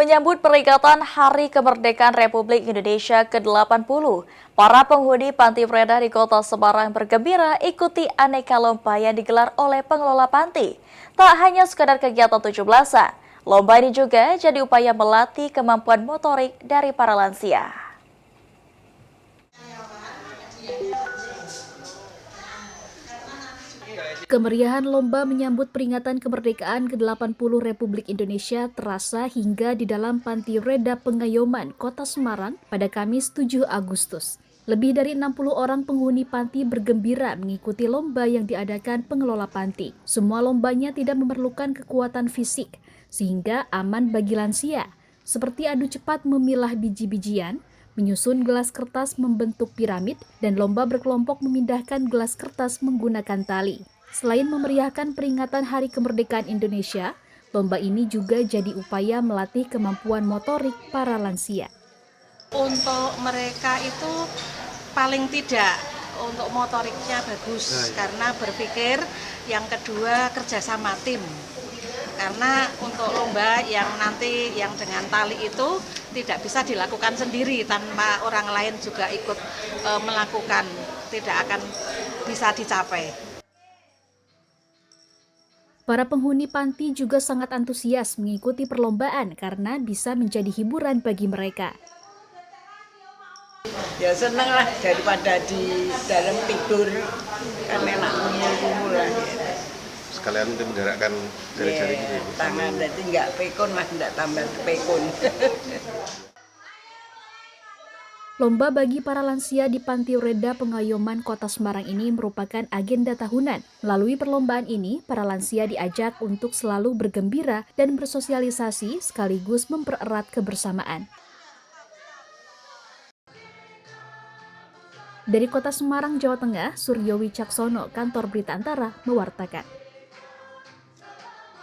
Menyambut peringatan Hari Kemerdekaan Republik Indonesia ke-80, para penghuni panti Freda di Kota Semarang bergembira ikuti aneka lomba yang digelar oleh pengelola panti. Tak hanya sekadar kegiatan 17-an, lomba ini juga jadi upaya melatih kemampuan motorik dari para lansia. Kemeriahan lomba menyambut peringatan kemerdekaan ke-80 Republik Indonesia terasa hingga di dalam Panti Reda Pengayoman, Kota Semarang pada Kamis 7 Agustus. Lebih dari 60 orang penghuni panti bergembira mengikuti lomba yang diadakan pengelola panti. Semua lombanya tidak memerlukan kekuatan fisik, sehingga aman bagi lansia, seperti adu cepat memilah biji-bijian, menyusun gelas kertas membentuk piramid, dan lomba berkelompok memindahkan gelas kertas menggunakan tali. Selain memeriahkan peringatan Hari Kemerdekaan Indonesia, lomba ini juga jadi upaya melatih kemampuan motorik para lansia. Untuk mereka itu paling tidak untuk motoriknya bagus karena berpikir, yang kedua kerjasama tim. Karena untuk lomba yang nanti yang dengan tali itu tidak bisa dilakukan sendiri tanpa orang lain juga ikut melakukan, tidak akan bisa dicapai. Para penghuni panti juga sangat antusias mengikuti perlombaan karena bisa menjadi hiburan bagi mereka. Ya seneng lah daripada di dalam tidur, kan enak ngumpul lah. Sekalian untuk menggerakkan jari-jari gitu. Tangan, jadi nggak pekun mas, nggak tambah pekun. Lomba bagi para lansia di Panti Reda Pengayoman Kota Semarang ini merupakan agenda tahunan. Melalui perlombaan ini, para lansia diajak untuk selalu bergembira dan bersosialisasi sekaligus mempererat kebersamaan. Dari Kota Semarang, Jawa Tengah, Suryo Wicaksono, Kantor Berita Antara, mewartakan.